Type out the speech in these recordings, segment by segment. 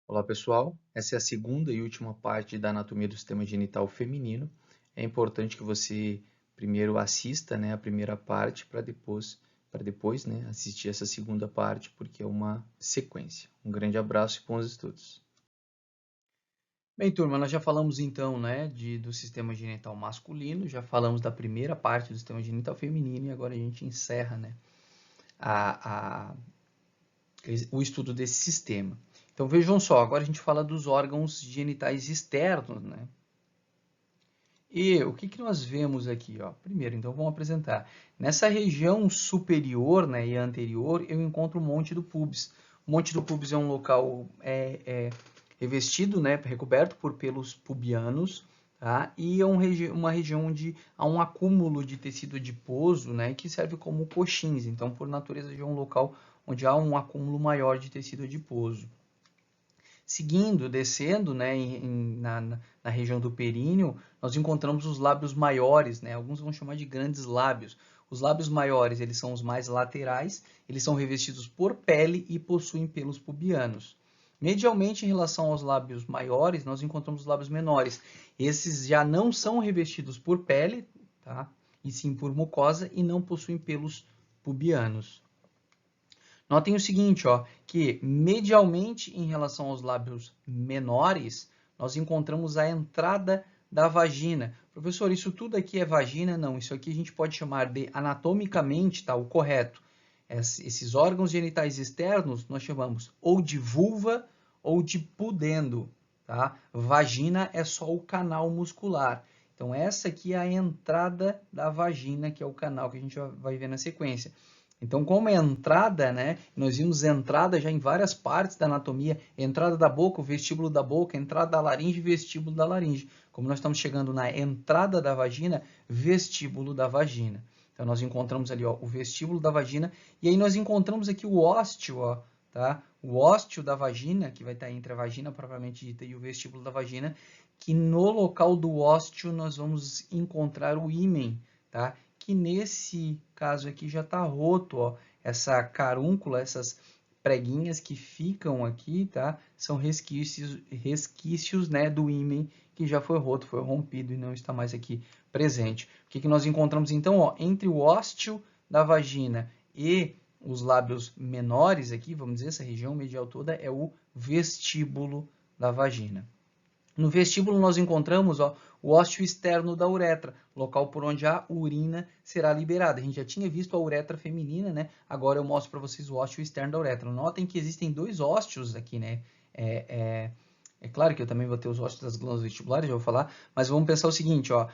Olá pessoal, essa é a segunda e última parte da anatomia do sistema genital feminino. É importante que você primeiro assista, a primeira parte para depois, assistir essa segunda parte, porque é uma sequência. Um grande abraço e bons estudos. Bem, turma, nós já falamos então, do sistema genital masculino, já falamos da primeira parte do sistema genital feminino e agora a gente encerra, a, a- o estudo desse sistema. Então vejam só, agora a gente fala dos órgãos genitais externos, né? E o que nós vemos aqui, ó? Primeiro, então vamos apresentar. Nessa região superior, e anterior, eu encontro o Monte do Pubis. O Monte do Pubis é um local revestido, recoberto por pelos pubianos, tá? E é uma região onde há um acúmulo de tecido adiposo, que serve como coxins. Então, por natureza, é um local onde há um acúmulo maior de tecido adiposo. Seguindo, descendo, na região do períneo, nós encontramos os lábios maiores, alguns vão chamar de grandes lábios. Os lábios maiores, eles são os mais laterais, eles são revestidos por pele e possuem pelos pubianos. Medialmente, em relação aos lábios maiores, nós encontramos os lábios menores. Esses já não são revestidos por pele, tá? E sim por mucosa e não possuem pelos pubianos. Notem o seguinte, ó, que medialmente em relação aos lábios menores, nós encontramos a entrada da vagina. Professor, isso tudo aqui é vagina? Não, isso aqui a gente pode chamar de anatomicamente, tá? O correto. Esses órgãos genitais externos nós chamamos ou de vulva ou de pudendo, tá? Vagina é só o canal muscular. Então, essa aqui é a entrada da vagina, que é o canal que a gente vai ver na sequência. Então, como é entrada, nós vimos entrada já em várias partes da anatomia, entrada da boca, o vestíbulo da boca, entrada da laringe, vestíbulo da laringe. Como nós estamos chegando na entrada da vagina, vestíbulo da vagina. Então, nós encontramos ali, ó, o vestíbulo da vagina, e aí nós encontramos aqui o ósteo, ó, tá? O ósteo da vagina, que vai estar entre a vagina propriamente dita e o vestíbulo da vagina, que no local do ósteo nós vamos encontrar o ímen, tá? Que nesse caso aqui já está roto, ó. Essa carúncula, essas preguinhas que ficam aqui, tá? São resquícios, do ímen que já foi roto, foi rompido e não está mais aqui presente. O que nós encontramos então, ó, entre o ósteo da vagina e os lábios menores aqui, vamos dizer, essa região medial toda é o vestíbulo da vagina. No vestíbulo nós encontramos, ó, o ósseo externo da uretra, local por onde a urina será liberada. A gente já tinha visto a uretra feminina, né? Agora eu mostro para vocês o ósseo externo da uretra. Notem que existem dois ósseos aqui, né? É claro que eu também vou ter os ósseos das glândulas vestibulares, já vou falar, mas vamos pensar o seguinte, ó.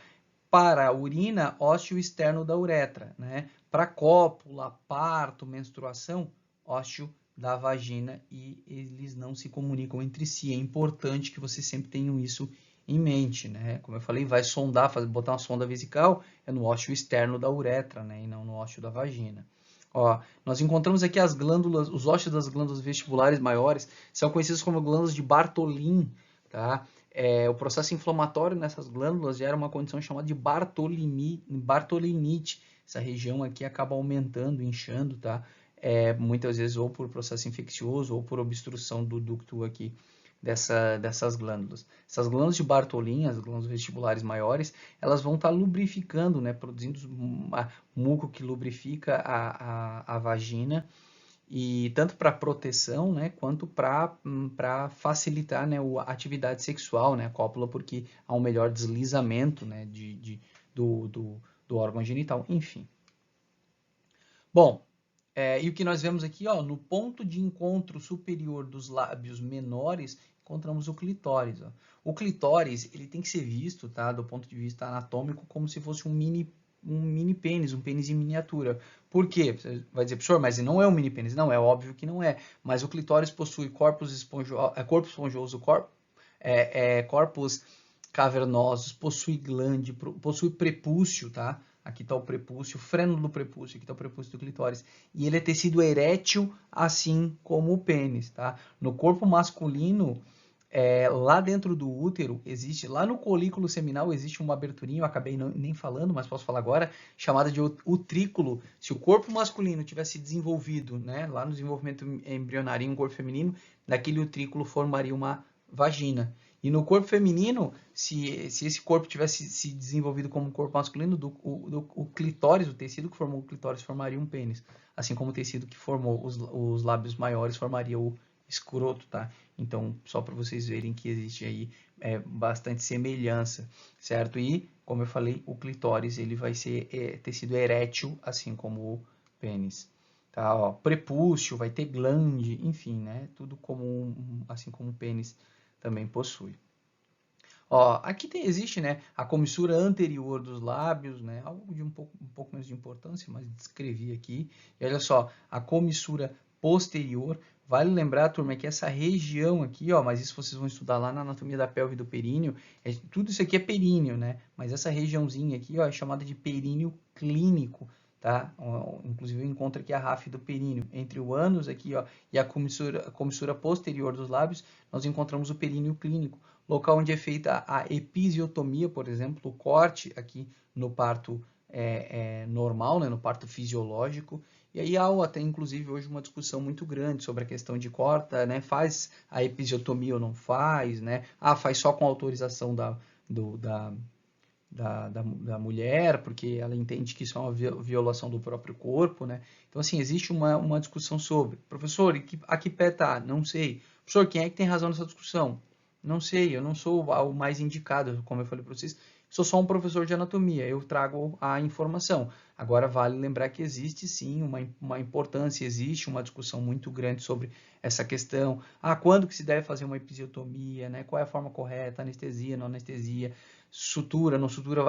Para a urina, ósseo externo da uretra, né? Para cópula, parto, menstruação, ósseo da vagina e eles não se comunicam entre si. É importante que vocês sempre tenham isso em mente, né? Como eu falei, vai sondar, botar uma sonda vesical é no ósseo externo da uretra, né? E não no ósseo da vagina. Ó, nós encontramos aqui as glândulas, os ósseos das glândulas vestibulares maiores, são conhecidas como glândulas de Bartholin, tá? O processo inflamatório nessas glândulas gera uma condição chamada de Bartholinite. Essa região aqui acaba aumentando, inchando, tá? Muitas vezes ou por processo infeccioso ou por obstrução do ducto aqui dessas glândulas. Essas glândulas de Bartholin, as glândulas vestibulares maiores, elas vão estar lubrificando, produzindo muco que lubrifica a vagina, e tanto para proteção, quanto para facilitar, a atividade sexual, a cópula, porque há um melhor deslizamento, do órgão genital, enfim. Bom, e o que nós vemos aqui, ó, no ponto de encontro superior dos lábios menores, encontramos o clitóris. Ó. O clitóris, ele tem que ser visto, tá, do ponto de vista anatômico, como se fosse um mini pênis, um pênis em miniatura. Por quê? Você vai dizer, professor, mas não é um mini pênis. Não, é óbvio que não é. Mas o clitóris possui corpo esponjoso, corpos cavernosos, possui glande, possui prepúcio, tá? Aqui está o prepúcio, freno do prepúcio, aqui está o prepúcio do clitóris. E ele é tecido erétil, assim como o pênis, tá? No corpo masculino, lá dentro do útero existe, lá no colículo seminal existe uma aberturinha, eu acabei nem falando, mas posso falar agora, chamada de utrículo. Se o corpo masculino tivesse desenvolvido, né, lá no desenvolvimento embrionário em um corpo feminino, naquele utrículo formaria uma vagina. E no corpo feminino, se esse corpo tivesse se desenvolvido como um corpo masculino, o clitóris, o tecido que formou o clitóris formaria um pênis. Assim como o tecido que formou os lábios maiores formaria o escroto, tá? Então, só para vocês verem que existe aí bastante semelhança, certo? E, como eu falei, o clitóris ele vai ser tecido erétil, assim como o pênis. Tá? Ó, prepúcio, vai ter glande, enfim, né? Tudo como assim como o pênis também possui. Ó, aqui existe, né, a comissura anterior dos lábios, né, algo de um pouco menos de importância, mas descrevi aqui. E olha só, a comissura posterior, vale lembrar, turma, que essa região aqui, ó, mas isso vocês vão estudar lá na anatomia da pelve e do períneo, tudo isso aqui é períneo, né, mas essa regiãozinha aqui, ó, é chamada de períneo clínico, tá? Inclusive eu encontro aqui a RAF do períneo, entre o ânus aqui, ó, e a comissura posterior dos lábios, nós encontramos o períneo clínico, local onde é feita a episiotomia, por exemplo, o corte aqui no parto normal, né, no parto fisiológico. E aí há até, inclusive, hoje uma discussão muito grande sobre a questão de corta, né, faz a episiotomia ou não faz, né? Ah, faz só com autorização da mulher, porque ela entende que isso é uma violação do próprio corpo, né? Então, assim, existe uma discussão sobre. Professor, a que pé tá? Não sei. Professor, quem é que tem razão nessa discussão? Não sei, eu não sou o mais indicado, como eu falei para vocês, sou só um professor de anatomia, eu trago a informação. Agora, vale lembrar que existe sim uma importância, existe uma discussão muito grande sobre essa questão. Ah, quando que se deve fazer uma episiotomia, né? Qual é a forma correta, anestesia, não anestesia, sutura, não sutura.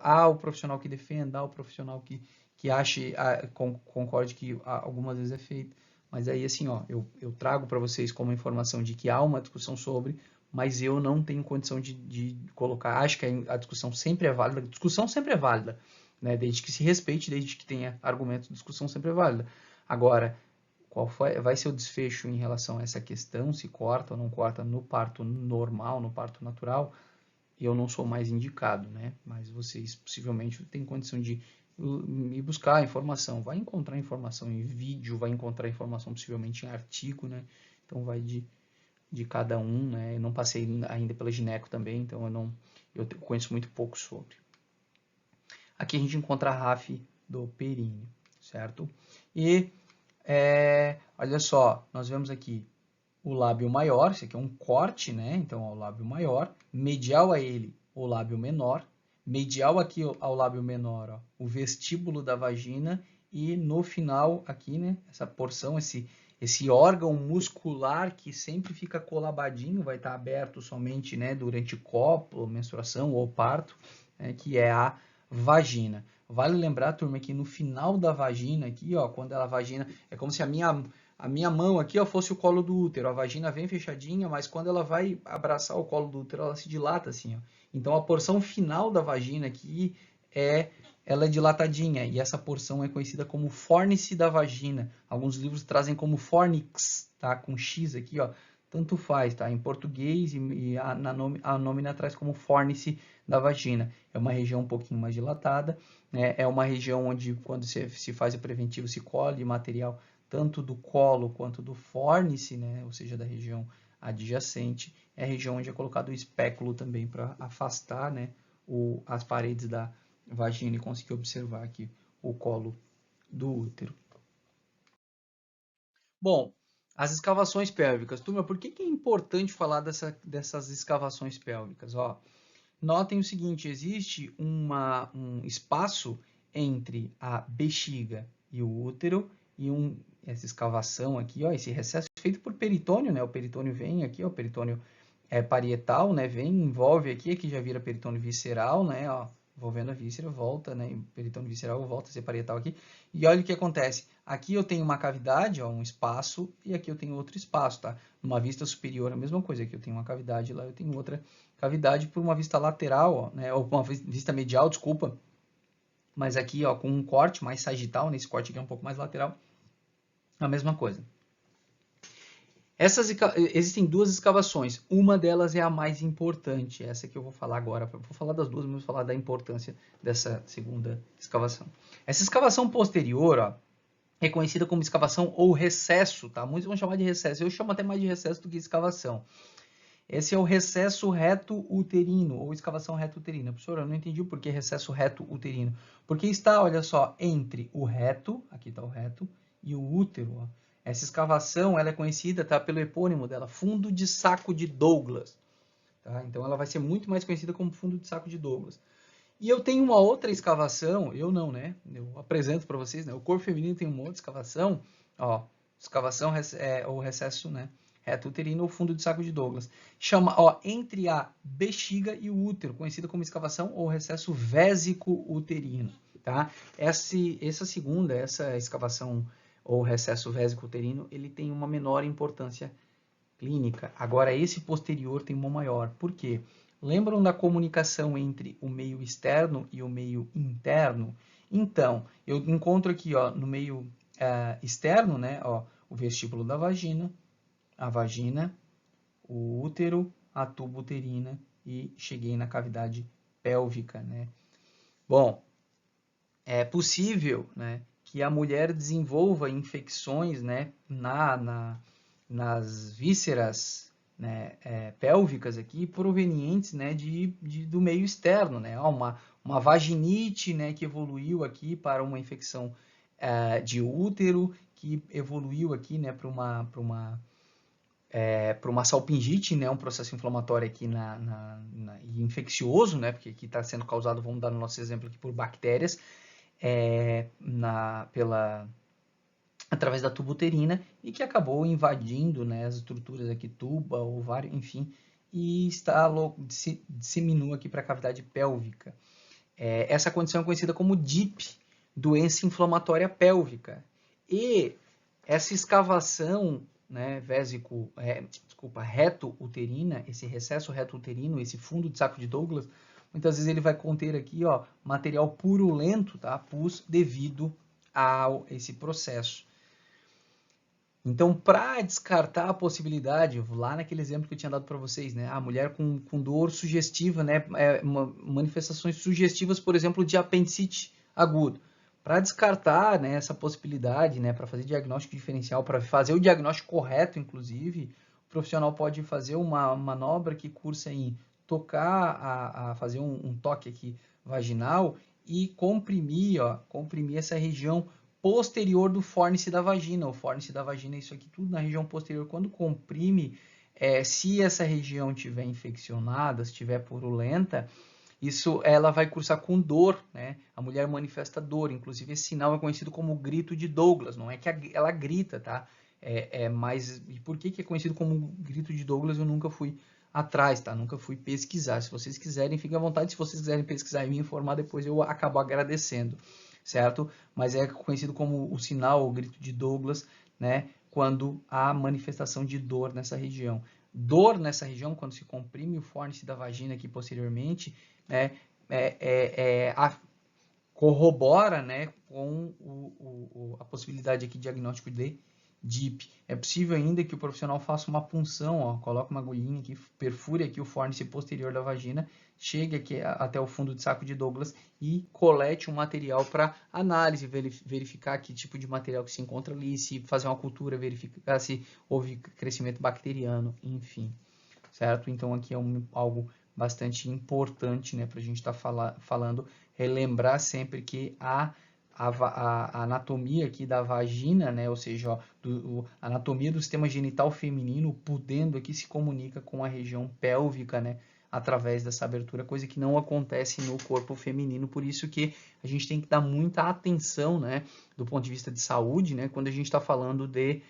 Há o profissional que defenda, há o profissional que ache, concorde que algumas vezes é feito. Mas aí, assim, ó, eu trago para vocês como informação de que há uma discussão sobre, mas eu não tenho condição de colocar. Acho que a discussão sempre é válida. A discussão sempre é válida, né? Desde que se respeite, desde que tenha argumento, a discussão sempre é válida. Agora, qual vai ser o desfecho em relação a essa questão, se corta ou não corta no parto normal, no parto natural, eu não sou mais indicado, né? Mas vocês possivelmente têm condição de me buscar informação. Vai encontrar informação em vídeo, vai encontrar informação possivelmente em artigo, né? Então vai de cada um, né? Eu não passei ainda pela gineco também, então eu conheço muito pouco sobre. Aqui a gente encontra a RAF do períneo, certo? E olha só, nós vemos aqui o lábio maior, esse aqui é um corte, né? Então, é o lábio maior. Medial a ele, o lábio menor. Medial aqui ao lábio menor, ó, o vestíbulo da vagina. E no final aqui, né? Essa porção, esse órgão muscular que sempre fica colabadinho, vai estar aberto somente, né, durante cópula, menstruação ou parto, né, que é a vagina. Vale lembrar, turma, que no final da vagina aqui, ó, quando ela vagina, é como se a minha mão aqui ó, fosse o colo do útero. A vagina vem fechadinha, mas quando ela vai abraçar o colo do útero, ela se dilata assim. Ó. Então a porção final da vagina aqui ela é dilatadinha e essa porção é conhecida como fórnice da vagina. Alguns livros trazem como fornix, tá? Com X aqui, ó. Tanto faz, tá? Em português e a nômina traz como fórnice da vagina. É uma região um pouquinho mais dilatada, né? É uma região onde quando se faz o preventivo se colhe material tanto do colo quanto do fórnice, né? Ou seja, da região adjacente. É a região onde é colocado o espéculo também para afastar, né, as paredes da vagina e conseguir observar aqui o colo do útero. Bom, as escavações pélvicas. Turma, por que é importante falar dessas escavações pélvicas? Ó, notem o seguinte, existe um espaço entre a bexiga e o útero e essa escavação aqui, ó, esse recesso feito por peritônio, né? O peritônio vem aqui, ó, o peritônio parietal, né? Vem, envolve aqui já vira peritônio visceral, né? Ó, envolvendo a víscera, volta, né? Peritônio visceral volta a ser parietal aqui. E olha o que acontece. Aqui eu tenho uma cavidade, ó, um espaço, e aqui eu tenho outro espaço, tá? Numa vista superior, a mesma coisa. Aqui eu tenho uma cavidade, lá eu tenho outra cavidade por uma vista lateral, ó, né? Ou uma vista medial, desculpa. Mas aqui, ó, com um corte mais sagital, nesse corte aqui é um pouco mais lateral, a mesma coisa. Existem duas escavações, uma delas é a mais importante, essa que eu vou falar agora. Vou falar das duas, mas vou falar da importância dessa segunda escavação. Essa escavação posterior, ó, é conhecida como escavação ou recesso, tá? Muitos vão chamar de recesso, eu chamo até mais de recesso do que escavação. Esse é o recesso reto uterino, ou escavação reto uterina. Professor, eu não entendi o porquê recesso reto uterino. Porque está, olha só, entre o reto, aqui está o reto, e o útero, ó. Essa escavação ela é conhecida, tá, pelo epônimo dela, fundo de saco de Douglas. Tá? Então ela vai ser muito mais conhecida como fundo de saco de Douglas. E eu tenho uma outra escavação, eu não, né? Eu apresento para vocês, né? O corpo feminino tem uma outra escavação, ó, escavação ou recesso, né? Reto uterino ou fundo de saco de Douglas. Chama, ó, entre a bexiga e o útero, conhecida como escavação ou recesso vésico uterino, tá? Essa segunda, essa escavação ou recesso vésico uterino, ele tem uma menor importância clínica. Agora, esse posterior tem uma maior. Por quê? Lembram da comunicação entre o meio externo e o meio interno? Então, eu encontro aqui, ó, no meio externo, né, ó, o vestíbulo da vagina, a vagina, o útero, a tuba uterina e cheguei na cavidade pélvica, né? Bom, é possível, né, que a mulher desenvolva infecções, né, nas vísceras, né, pélvicas aqui, provenientes, né, do meio externo, né, uma vaginite, né, que evoluiu aqui para uma infecção de útero, que evoluiu aqui, né, para uma salpingite, né, um processo inflamatório aqui e infeccioso, né, porque aqui está sendo causado, vamos dar no nosso exemplo aqui, por bactérias, através da tuba uterina e que acabou invadindo, né, as estruturas aqui, tuba, ovário, enfim, e disseminou aqui para a cavidade pélvica. Essa condição é conhecida como DIP, doença inflamatória pélvica. E essa escavação, né, reto-uterina, esse recesso reto-uterino, esse fundo de saco de Douglas, muitas vezes ele vai conter aqui, ó, material purulento, tá, pus, devido a esse processo. Então, para descartar a possibilidade, lá naquele exemplo que eu tinha dado para vocês, né, a mulher com dor sugestiva, né, manifestações sugestivas, por exemplo, de apendicite agudo. Para descartar, né, essa possibilidade, né, para fazer diagnóstico diferencial, para fazer o diagnóstico correto, inclusive, o profissional pode fazer uma manobra que cursa em tocar, fazer um toque aqui vaginal e comprimir essa região posterior do fórnice da vagina. O fórnice da vagina é isso aqui tudo na região posterior. Quando comprime, se essa região estiver infeccionada, se estiver purulenta, ela vai cursar com dor, né? A mulher manifesta dor, inclusive esse sinal é conhecido como grito de Douglas, não é que ela grita, tá? Mas e por que é conhecido como grito de Douglas? Eu nunca fui atrás, tá? Nunca fui pesquisar. Se vocês quiserem, fiquem à vontade. Se vocês quiserem pesquisar e me informar, depois eu acabo agradecendo, certo? Mas é conhecido como o sinal, o grito de Douglas, né? Quando há manifestação de dor nessa região. Dor nessa região, quando se comprime o fórnice da vagina aqui posteriormente, né? Corrobora, né, com a possibilidade aqui de diagnóstico de DIP. É possível ainda que o profissional faça uma punção, ó, coloque uma agulhinha aqui, perfure aqui o fórnice posterior da vagina, chegue aqui até o fundo de saco de Douglas e colete um material para análise, verificar que tipo de material que se encontra ali, se fazer uma cultura, verificar se houve crescimento bacteriano, enfim, certo? Então aqui é algo bastante importante, né, para a gente estar falando, relembrar sempre que a anatomia aqui da vagina, né, ou seja, ó, a anatomia do sistema genital feminino, podendo aqui se comunica com a região pélvica, né, através dessa abertura, coisa que não acontece no corpo feminino, por isso que a gente tem que dar muita atenção, né, do ponto de vista de saúde, né, quando a gente está falando de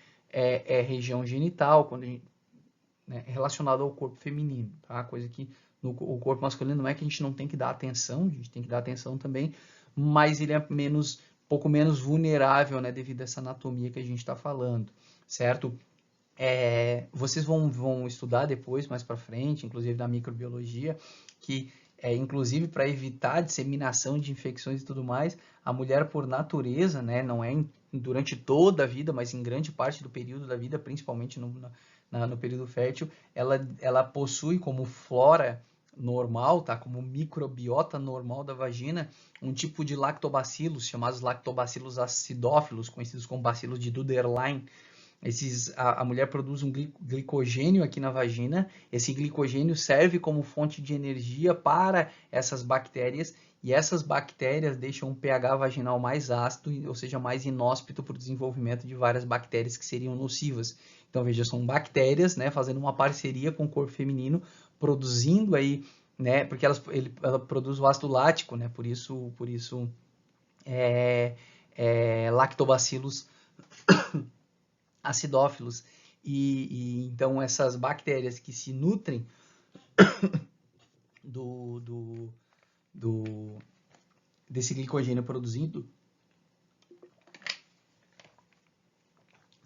região genital, quando a gente, né, relacionado ao corpo feminino, tá? Coisa que o corpo masculino não é que a gente não tem que dar atenção, a gente tem que dar atenção também, mas ele é pouco menos vulnerável, né, devido a essa anatomia que a gente está falando, certo? Vocês vão estudar depois, mais para frente, inclusive da microbiologia, que inclusive para evitar a disseminação de infecções e tudo mais, a mulher por natureza, né, não é durante toda a vida, mas em grande parte do período da vida, principalmente no período fértil, ela possui como flora normal, tá? Como microbiota normal da vagina, um tipo de lactobacilos, chamados lactobacilos acidófilos, conhecidos como bacilos de Duderlein. A mulher produz um glicogênio aqui na vagina, esse glicogênio serve como fonte de energia para essas bactérias, e essas bactérias deixam o pH vaginal mais ácido, ou seja, mais inóspito para o desenvolvimento de várias bactérias que seriam nocivas. Então, veja, são bactérias, né, fazendo uma parceria com o corpo feminino, produzindo aí, né, porque ela produz o ácido lático, né, por isso lactobacilos acidófilos. E então essas bactérias que se nutrem desse glicogênio produzido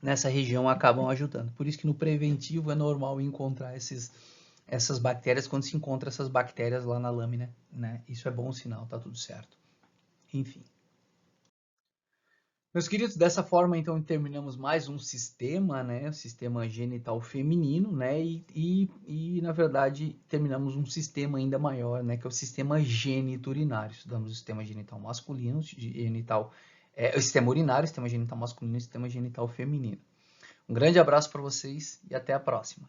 nessa região acabam ajudando. Por isso que no preventivo é normal encontrar essas bactérias quando se encontra essas bactérias lá na lâmina, né? Isso é bom sinal, tá tudo certo. Enfim. Meus queridos, dessa forma, então, terminamos mais um sistema, né? O sistema genital feminino, né? E, na verdade, terminamos um sistema ainda maior, né? Que é o sistema geniturinário. Estudamos o sistema genital masculino, o sistema urinário, o sistema genital masculino e o sistema genital feminino. Um grande abraço para vocês e até a próxima.